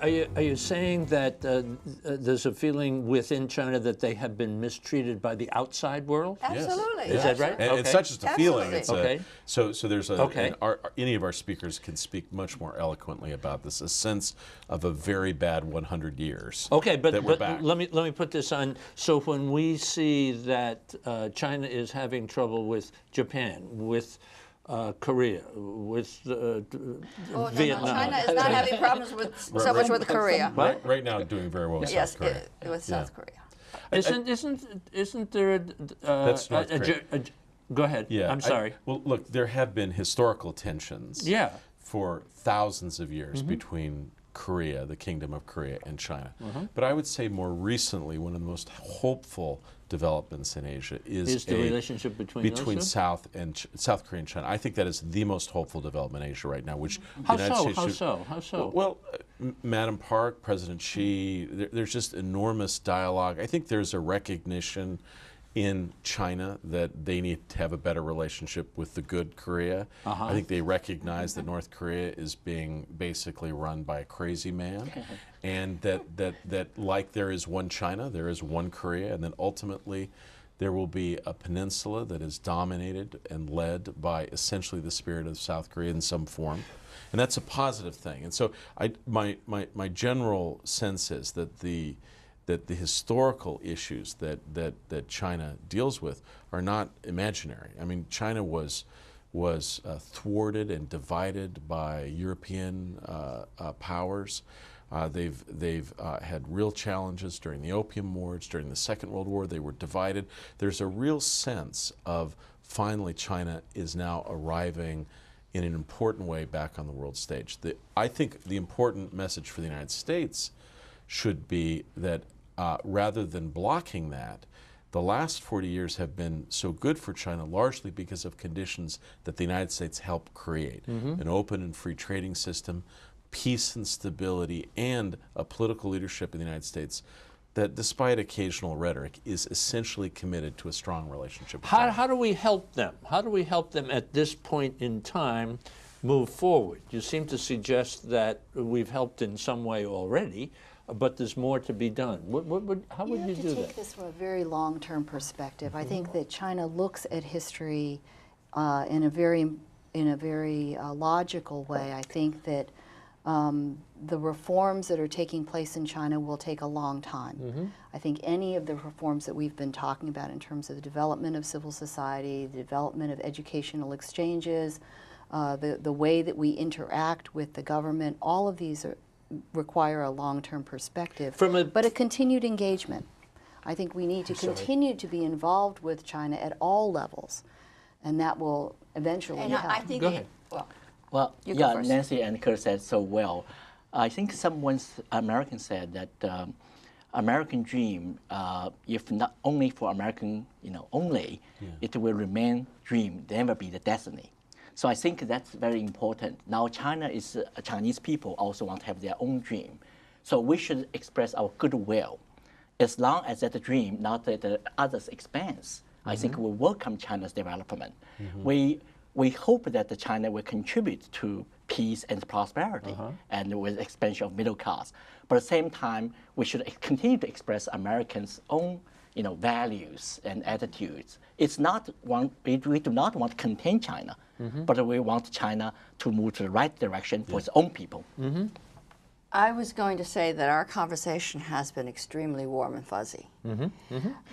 Are you saying that there's a feeling within China that they have been mistreated by the outside world? Absolutely. Is that right? And it's not just a feeling. It's okay. So there's any of our speakers can speak much more eloquently about this. A sense of a very bad 100 years. Okay, but back. let me put this on. So when we see that China is having trouble with Japan, with Korea, with Vietnam. No, China is not having problems with so much with Korea. Right now, doing very well with South Korea. With South Korea. Isn't there That's North Korea. Go ahead. Yeah, I'm sorry. Well, look, there have been historical tensions. Yeah. For thousands of years between Korea, the Kingdom of Korea, and China. But I would say more recently, one of the most hopeful developments in Asia is the relationship between South Korea and China. I think that is the most hopeful development in Asia right now. Which How the United States so? should, How so? Well, Madam Park, President Xi, there's just enormous dialogue. I think there's a recognition in China that they need to have a better relationship with the good Korea. I think they recognize that North Korea is being basically run by a crazy man, and that like there is one China, there is one Korea, and then ultimately there will be a peninsula that is dominated and led by essentially the spirit of South Korea in some form. And that's a positive thing. And so my general sense is that the historical issues that China deals with are not imaginary. I mean, China was thwarted and divided by European powers. They've had real challenges during the Opium Wars, during the Second World War. They were divided. There's a real sense of finally China is now arriving in an important way back on the world stage. I think the important message for the United States should be that rather than blocking that, the last 40 years have been so good for China largely because of conditions that the United States helped create. An open and free trading system, peace and stability, and a political leadership in the United States that, despite occasional rhetoric, is essentially committed to a strong relationship with China. How do we help them? How do we help them at this point in time move forward? You seem to suggest that we've helped in some way already, but there's more to be done. How would you do that? You have to take this from a very long-term perspective. I think that China looks at history in a very logical way. I think that the reforms that are taking place in China will take a long time. I think any of the reforms that we've been talking about in terms of the development of civil society, the development of educational exchanges, the way that we interact with the government, all of these require a long-term perspective, but a continued engagement. I think we need to continue to be involved with China at all levels, and that will eventually help. I think Go ahead. Well, yeah, Nancy and Kurt said so well. I think American said that American dream, if not only for American, only, it will remain dream, never be the destiny. So I think that's very important. Now Chinese people also want to have their own dream. So we should express our goodwill. As long as that dream, not at the others' expense, I think we welcome China's development. We hope that China will contribute to peace and prosperity and with expansion of middle class. But at the same time, we should continue to express Americans' own values and attitudes. It's not we do not want to contain China, but we want China to move to the right direction for its own people. I was going to say that our conversation has been extremely warm and fuzzy.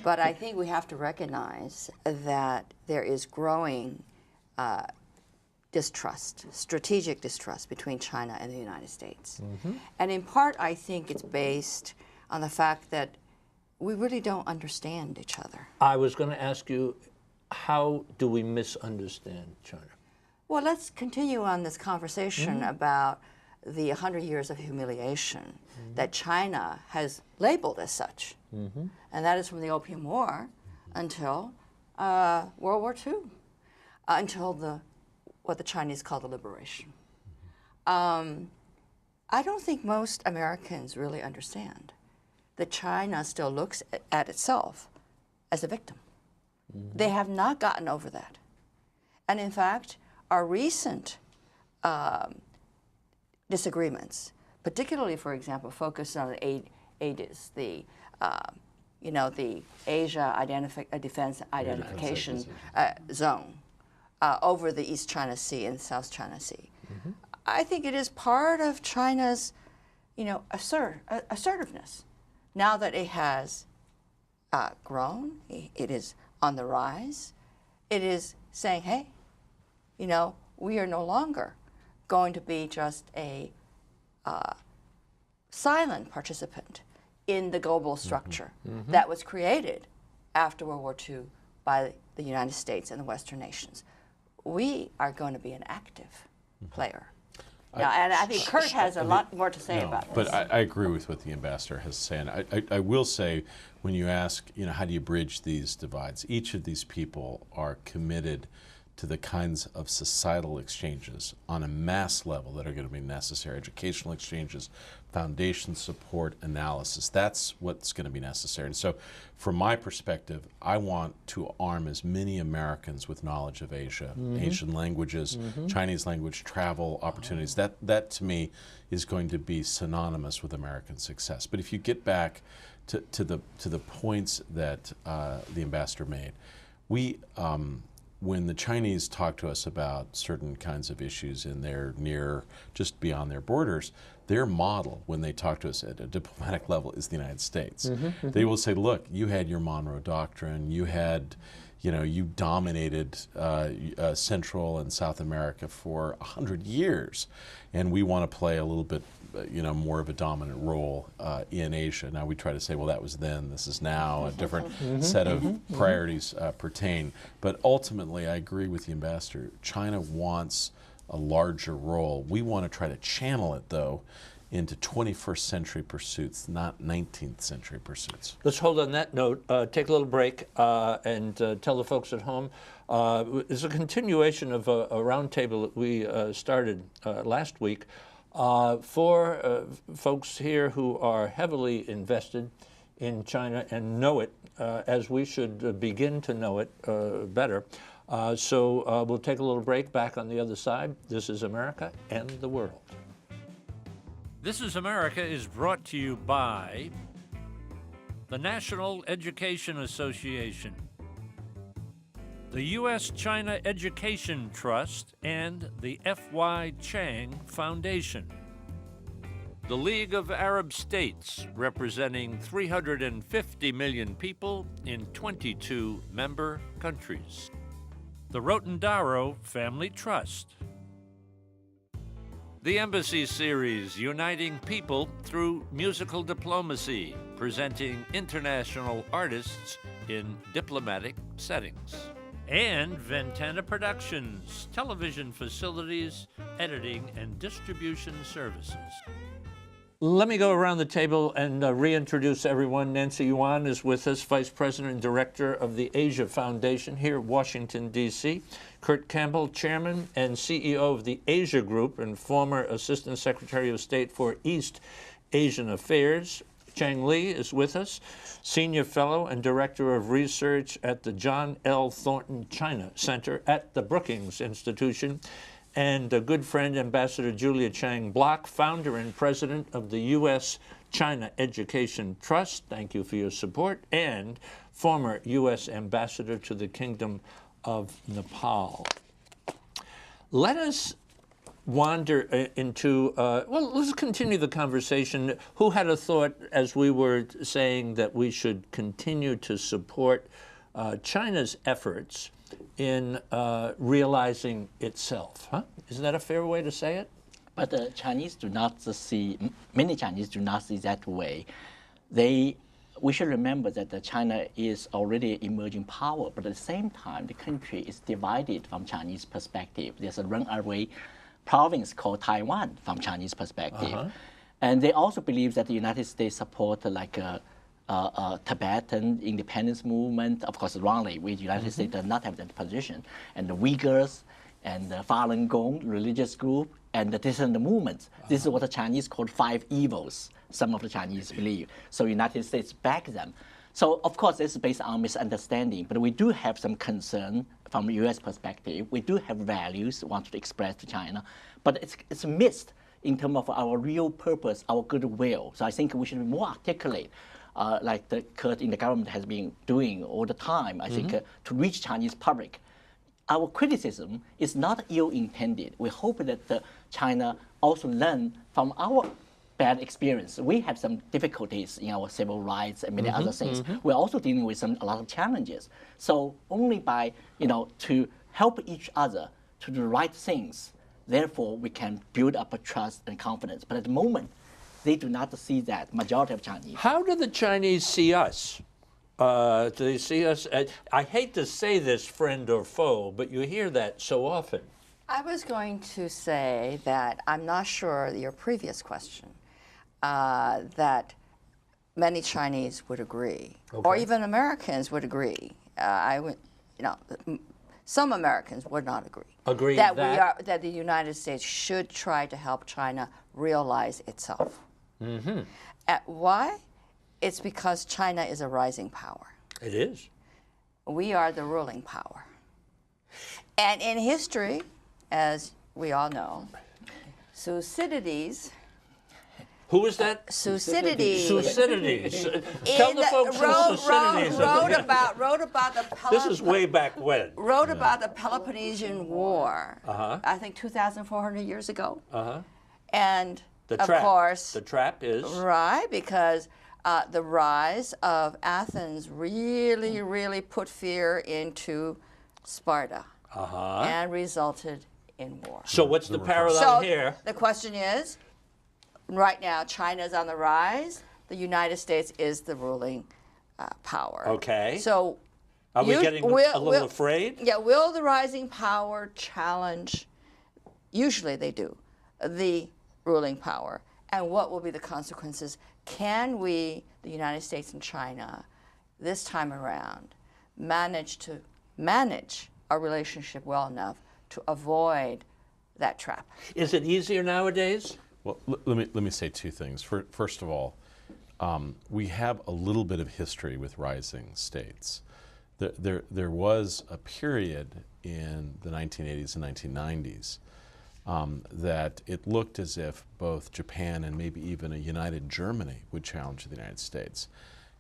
But I think we have to recognize that there is growing distrust, strategic distrust between China and the United States. And in part, I think it's based on the fact that we really don't understand each other. I was going to ask you, how do we misunderstand China? Well, let's continue on this conversation about the 100 years of humiliation that China has labeled as such. And that is from the Opium War until World War II, until what the Chinese call the liberation. I don't think most Americans really understand that China still looks at itself as a victim. They have not gotten over that. And in fact, our recent disagreements particularly, for example, focused on the ADIS, the the Asia Defense Identification Zone over the East China Sea and South China Sea. I think it is part of China's, assertiveness. Now that it has grown, it is on the rise. It is saying, hey, we are no longer going to be just a silent participant in the global structure that was created after World War II by the United States and the Western nations. We are going to be an active player. Now, and I think Kurt has a lot more to say about this. But I agree with what the ambassador has said. I will say, when you ask, how do you bridge these divides, each of these people are committed to the kinds of societal exchanges on a mass level that are going to be necessary, educational exchanges, foundation support, analysis. That's what's going to be necessary. And so from my perspective, I want to arm as many Americans with knowledge of Asia, Asian languages, Chinese language, travel opportunities. That to me is going to be synonymous with American success. But if you get back to the points that the ambassador made, when the Chinese talk to us about certain kinds of issues and they're near, just beyond their borders, their model, when they talk to us at a diplomatic level, is the United States. They will say, look, you had your Monroe Doctrine, you had, you dominated Central and South America for 100 years, and we want to play a little bit more of a dominant role in Asia. Now we try to say, well, that was then, this is now, a different set of priorities pertain. But ultimately, I agree with the ambassador. China wants a larger role. We want to try to channel it, though, into 21st century pursuits, not 19th century pursuits. Let's hold on that note, take a little break, and tell the folks at home. It's a continuation of a roundtable that we started last week. For folks here who are heavily invested in China and know it as we should begin to know it better. So we'll take a little break. Back on the other side. This is America and the World. This is America is brought to you by the National Education Association, the U.S.-China Education Trust, and the F.Y. Chang Foundation. The League of Arab States, representing 350 million people in 22 member countries. The Rotendaro Family Trust. The Embassy Series, uniting people through musical diplomacy, presenting international artists in diplomatic settings. And Ventana Productions, television facilities, editing, and distribution services. Let me go around the table and reintroduce everyone. Nancy Yuan is with us, Vice President and Director of the Asia Foundation here at Washington, D.C. Kurt Campbell, Chairman and CEO of the Asia Group and former Assistant Secretary of State for East Asian Affairs. Cheng Li is with us, Senior Fellow and Director of Research at the John L. Thronton China Center at the Brookings Institution, and a good friend, Ambassador Julia Chang Bloch, founder and president of the U.S.-China Education Trust. Thank you for your support. And former U.S. Ambassador to the Kingdom of Nepal. Let us wander into, well, let's continue the conversation. Who had a thought as we were saying that we should continue to support China's efforts in realizing itself? Huh? Isn't that a fair way to say it? But the Chinese do not see, many Chinese do not see that way. We should remember that China is already an emerging power, but at the same time, the country is divided from Chinese perspective. There's a runaway province called Taiwan from Chinese perspective. And they also believe that the United States support like a Tibetan independence movement. Of course, wrongly, the United States does not have that position. And the Uyghurs and the Falun Gong religious group and the dissident movements. This is what the Chinese call 5 evils, some of the Chinese believe. So the United States back them. So, of course, this is based on misunderstanding, but we do have some concern from a U.S. perspective. We do have values we want to express to China, but it's missed in terms of our real purpose, our goodwill. So I think we should be more articulate, like the Kurt in the government has been doing all the time, I think, to reach Chinese public. Our criticism is not ill-intended. We hope that China also learn from our bad experience. We have some difficulties in our civil rights and many other things. We're also dealing with a lot of challenges. So only by, to help each other to do the right things, therefore we can build up a trust and confidence. But at the moment, they do not see that, majority of Chinese. How do the Chinese see us? Do they see us as, I hate to say this, friend or foe, but you hear that so often. I was going to say that I'm not sure your previous question, that many Chinese would agree, or even Americans would agree. Some Americans would not agree. Agree that that the United States should try to help China realize itself. Why? It's because China is a rising power. It is. We are the ruling power. And in history, as we all know, Thucydides. Who is that? Thucydides. Thucydides. Tell the folks who Thucydides wrote about the This is way back when. Wrote about the Peloponnesian War. I think 2,400 years ago. And of course, the trap is right, because the rise of Athens really put fear into Sparta and resulted in war. So what's the parallel here? The question is, right now, China's on the rise. The United States is the ruling power. Okay. So are we getting a little afraid? Yeah, will the rising power challenge, usually they do, the ruling power? And what will be the consequences? Can we, the United States and China, this time around, manage our relationship well enough to avoid that trap? Is it easier nowadays? Well, let me say two things. First of all, we have a little bit of history with rising states. There was a period in the 1980s and 1990s that it looked as if both Japan and maybe even a united Germany would challenge the United States.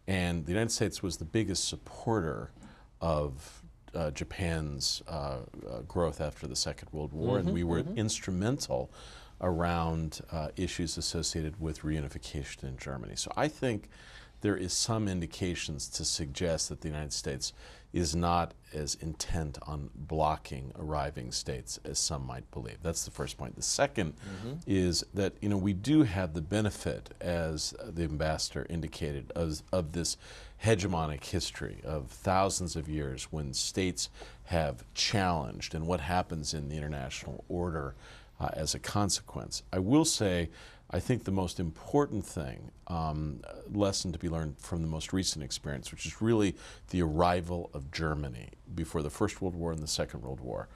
And the United States was the biggest supporter of Japan's growth after the Second World War, and we were instrumental around issues associated with reunification in Germany. So I think there is some indications to suggest that the United States is not as intent on blocking arriving states as some might believe. That's the first point. The second is that we do have the benefit, as the ambassador indicated, of this hegemonic history of thousands of years when states have challenged and what happens in the international order as a consequence. I will say, I think the most important thing, lesson to be learned from the most recent experience, which is really the arrival of Germany before the First World War and the Second World War.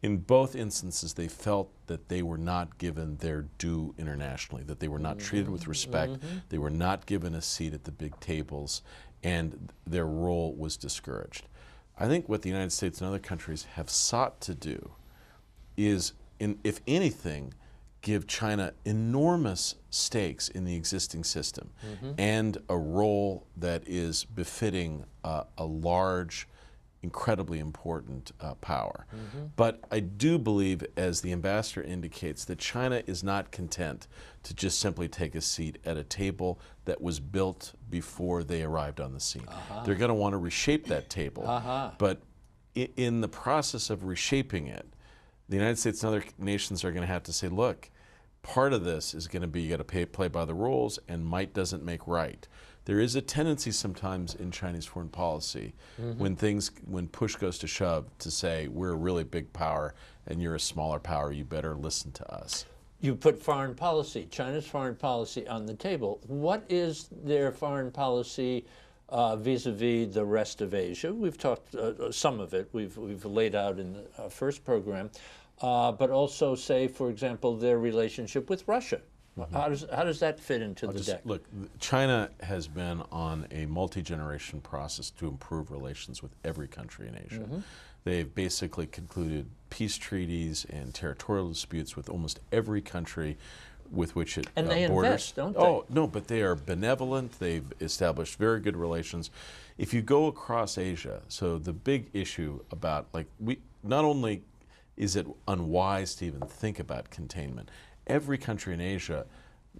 In both instances, they felt that they were not given their due internationally, that they were not treated with respect, they were not given a seat at the big tables, and their role was discouraged. I think what the United States and other countries have sought to do is, if anything, give China enormous stakes in the existing system and a role that is befitting a large, incredibly important power. But I do believe, as the ambassador indicates, that China is not content to just simply take a seat at a table that was built before they arrived on the scene. They're going to want to reshape that table. But in the process of reshaping it, the United States and other nations are going to have to say, look, part of this is going to be you got to play by the rules, and might doesn't make right. There is a tendency sometimes in Chinese foreign policy when push goes to shove to say we're a really big power and you're a smaller power, you better listen to us. You put foreign policy, China's foreign policy, on the table. What is their foreign policy vis-a-vis the rest of Asia? We've talked some of it. We've laid out in the first program. But also, say, for example, their relationship with Russia. How does that fit into the deck? Look, China has been on a multi-generation process to improve relations with every country in Asia. They've basically concluded peace treaties and territorial disputes with almost every country, with which it And they borders. invest, don't they? Oh, no, but they are benevolent. They've established very good relations. If you go across Asia, so the big issue about, like, not only is it unwise to even think about containment, every country in Asia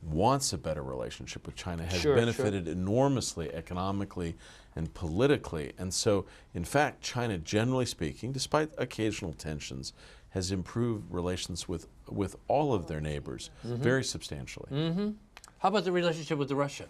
wants a better relationship with China, has benefited enormously economically and politically. And so, in fact, China, generally speaking, despite occasional tensions, has improved relations with all of their neighbors very substantially. How about the relationship with Russia?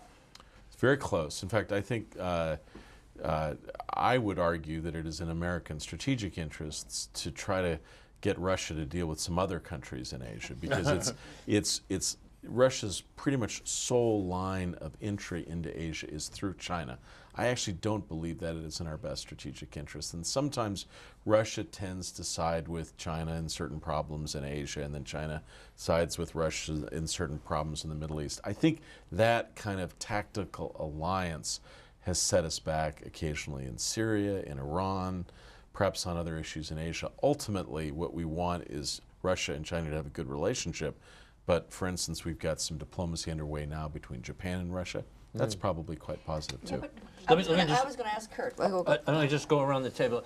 It's very close. In fact, I think I would argue that it is in American strategic interests to try to get Russia to deal with some other countries in Asia, because it's Russia's pretty much sole line of entry into Asia is through China. I actually don't believe that it is in our best strategic interest. And sometimes Russia tends to side with China in certain problems in Asia, and then China sides with Russia in certain problems in the Middle East. I think that kind of tactical alliance has set us back occasionally in Syria, in Iran, perhaps on other issues in Asia. Ultimately, what we want is Russia and China to have a good relationship. But for instance, we've got some diplomacy underway now between Japan and Russia. That's probably quite positive too. I was going to ask Kurt. Let me just go around the table.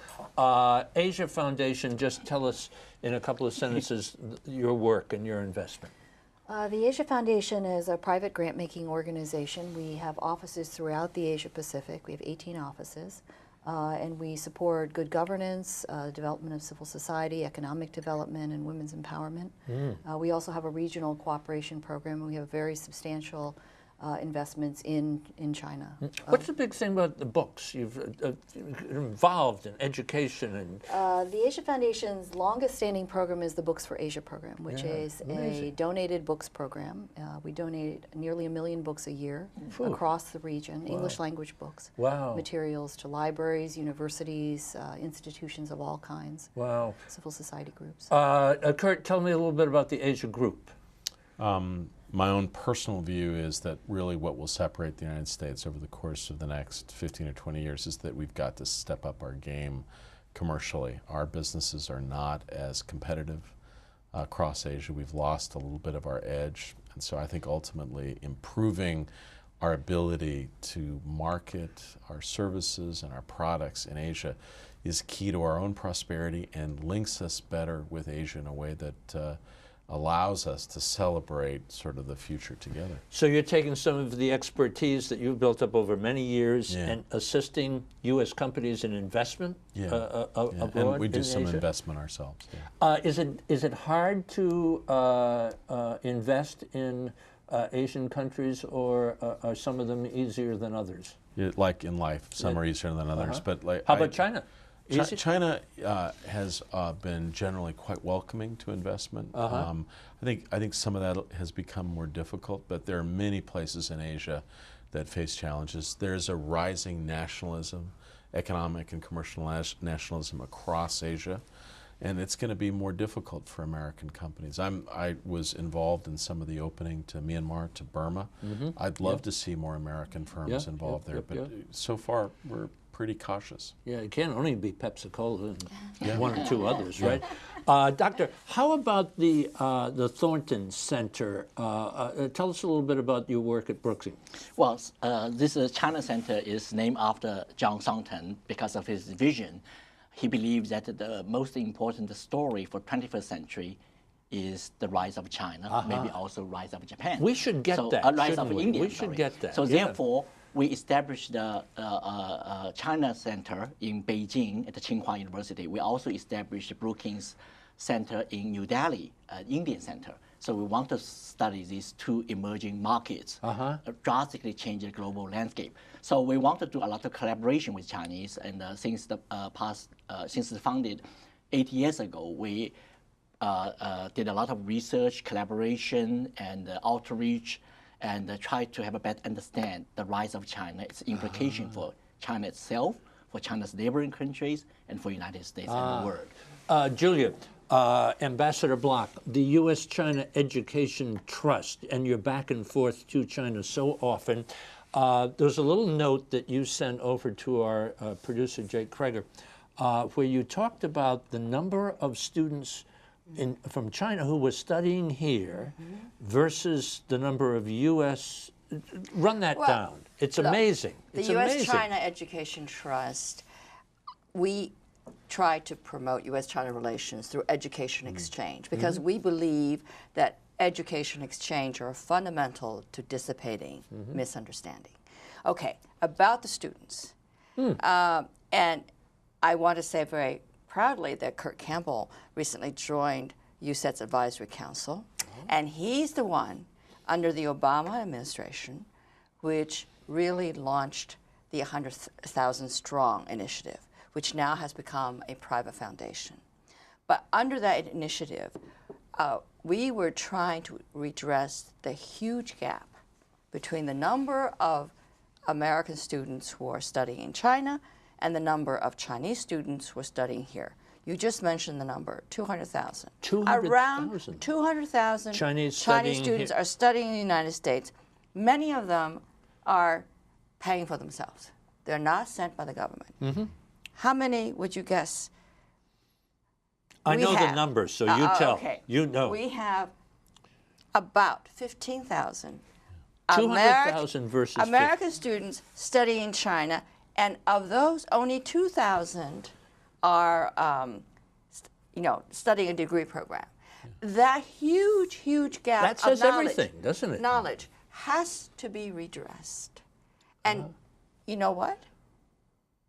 Asia Foundation, just tell us in a couple of sentences your work and your investment. The Asia Foundation is a private grant-making organization. We have offices throughout the Asia Pacific. We have 18 offices. And we support good governance, development of civil society, economic development, and women's empowerment. We also have a regional cooperation program, and we have very substantial investments in China. What's the big thing about the books? You're involved in education and... The Asia Foundation's longest-standing program is the Books for Asia program, which is a donated books program. We donate nearly 1 million books a year across the region, English language books, materials to libraries, universities, institutions of all kinds, civil society groups. Kurt, tell me a little bit about the Asia group. My own personal view is that really what will separate the United States over the course of the next 15 or 20 years is that we've got to step up our game commercially. Our businesses are not as competitive across Asia. We've lost a little bit of our edge. And so I think ultimately improving our ability to market our services and our products in Asia is key to our own prosperity and links us better with Asia in a way that allows us to celebrate sort of the future together. So you're taking some of the expertise that you've built up over many years and assisting U.S. companies in investment abroad. And we do some Asia? investment ourselves. Is it hard to invest in Asian countries, or are some of them easier than others? Like in life, some are easier than others. But like, how about China? China has been generally quite welcoming to investment. I think some of that has become more difficult, but there are many places in Asia that face challenges. There's a rising nationalism, economic and commercial nationalism across Asia, and it's going to be more difficult for American companies. I was involved in some of the opening to Myanmar, to Burma. I'd love to see more American firms involved there, but so far we're pretty cautious. Yeah, it can't only be Pepsi-Cola and one or two others, right? Doctor, how about the Thronton Center? Tell us a little bit about your work at Brookings. Well, this China Center is named after John Thornton because of his vision. He believes that the most important story for 21st century is the rise of China, maybe also rise of Japan. We should get that, a rise of we? India. We should get that. So therefore, we established the China Center in Beijing at the Tsinghua University. We also established the Brookings Center in New Delhi, Indian Center. So we want to study these two emerging markets, drastically change the global landscape. So we want to do a lot of collaboration with Chinese, and since it's founded 8 years ago, we did a lot of research, collaboration, and outreach, and try to have a better understand the rise of China, its implication for China itself, for China's neighboring countries, and for the United States and the world. Julia, Ambassador Bloch, the U.S.-China Education Trust, and you're back and forth to China so often. There's a little note that you sent over to our producer, Jake Kreger, where you talked about the number of students from China who were studying here versus the number of U.S. Run that down. It's amazing. The It's U.S.-China Education Trust, we try to promote U.S.-China relations through education exchange because we believe that education exchange are fundamental to dissipating misunderstanding. Okay, about the students. And I want to say very proudly that Kurt Campbell recently joined USET's Advisory Council, and he's the one under the Obama administration which really launched the 100,000 Strong initiative, which now has become a private foundation. But under that initiative, we were trying to redress the huge gap between the number of American students who are studying in China and the number of Chinese students who are studying here. You just mentioned the number, 200,000. 200,000. Around 200,000 Chinese students are studying in the United States. Many of them are paying for themselves. They're not sent by the government. How many would you guess? I know the numbers, so you tell. Okay. You know. We have about 15,000 200,000 versus American students studying in China, and of those, only 2,000 are, studying a degree program. That huge gap that says of knowledge, everything, doesn't it? Knowledge has to be redressed, and you know what?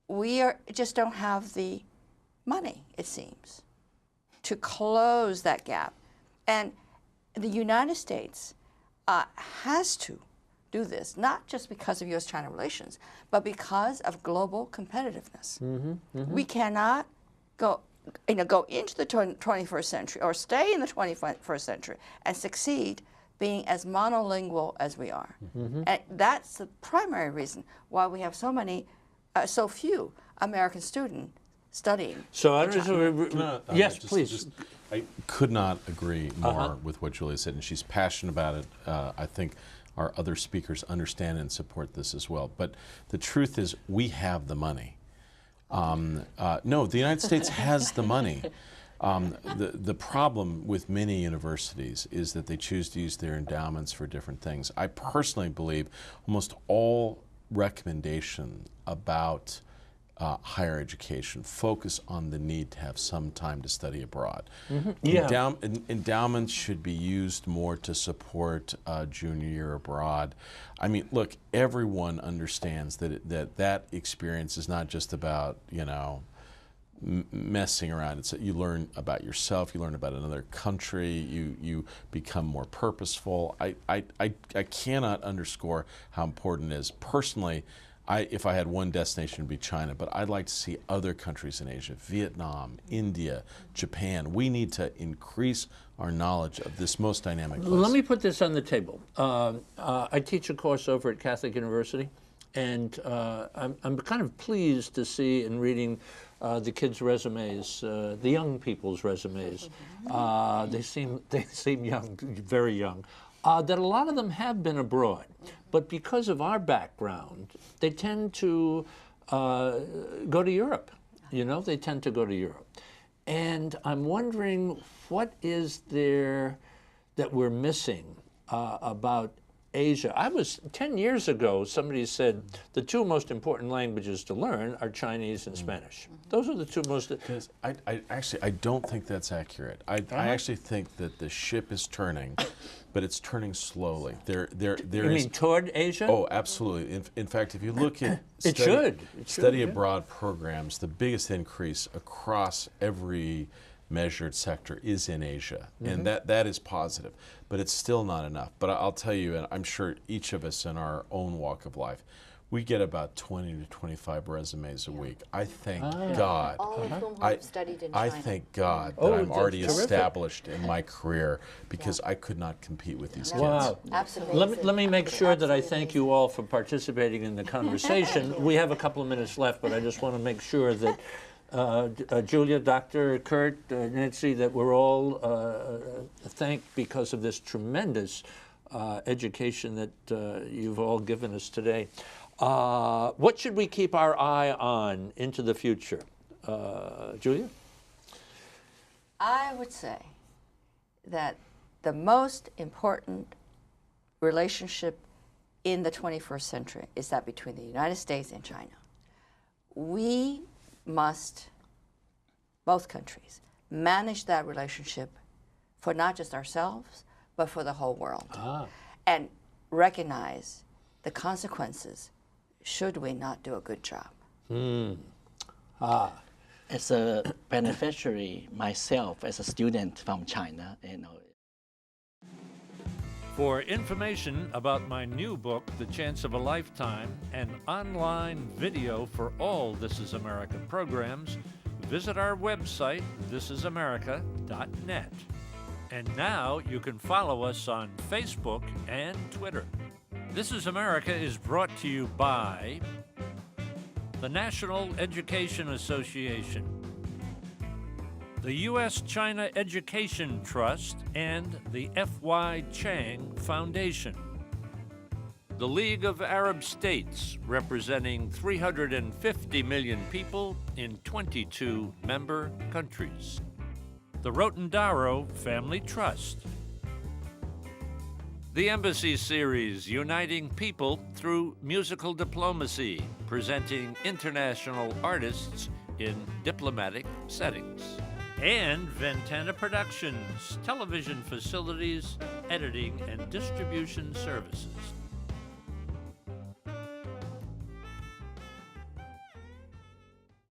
We just don't have the money, it seems, to close that gap, and the United States has to do this, not just because of U.S.-China relations, but because of global competitiveness. We cannot go into the 21st century or stay in the 21st century and succeed being as monolingual as we are. And that's the primary reason why we have so few American students studying. So yes, please. I could not agree more with what Julia said, and she's passionate about it. I think our other speakers understand and support this as well. But the truth is, we have the money. No, the United States has the money. The problem with many universities is that they choose to use their endowments for different things. I personally believe almost all recommendation about higher education focus on the need to have some time to study abroad. Endowments should be used more to support a junior year abroad. I mean, look, everyone understands that experience is not just about, messing around. You learn about yourself, you learn about another country, you become more purposeful. I cannot underscore how important it is. Personally, if I had one destination, it would be China, but I'd like to see other countries in Asia, Vietnam, India, Japan. We need to increase our knowledge of this most dynamic place. Let me put this on the table. I teach a course over at Catholic University, and I'm kind of pleased to see in reading the kids' resumes, the young people's resumes. They seem young, very young. That a lot of them have been abroad, but because of our background, they tend to go to Europe. They tend to go to Europe. And I'm wondering, what is there that we're missing about Asia? 10 years ago, somebody said the two most important languages to learn are Chinese and Spanish. Those are the two most... I don't think that's accurate. I actually think that the ship is turning, but it's turning slowly. You mean toward Asia? Oh, absolutely. In fact, if you look at study abroad programs, the biggest increase across every measured sector is in Asia, and that is positive, but it's still not enough. But I'll tell you, and I'm sure each of us in our own walk of life, we get about 20 to 25 resumes a week. I thank God. All of whom have studied in China. I thank God that I'm already established in my career, because I could not compete with these kids. Wow. Absolutely. Let me make sure that I thank you all for participating in the conversation. We have a couple of minutes left, but I just want to make sure that Julia, Dr. Kurt, Nancy, that we're all thanked because of this tremendous education that you've all given us today. What should we keep our eye on into the future? Julia? I would say that the most important relationship in the 21st century is that between the United States and China. We must, both countries, manage that relationship for not just ourselves, but for the whole world. And recognize the consequences should we not do a good job. As a beneficiary myself, as a student from China, For information about my new book, The Chance of a Lifetime, and online video for all This Is America programs, visit our website, thisisamerica.net. And now you can follow us on Facebook and Twitter. This is America is brought to you by the National Education Association, the U.S.-China Education Trust, and the F.Y. Chang Foundation. The League of Arab States, representing 350 million people in 22 member countries. The Rotendaro Family Trust. The Embassy Series, uniting people through musical diplomacy, presenting international artists in diplomatic settings. And Ventana Productions, television facilities, editing, and distribution services.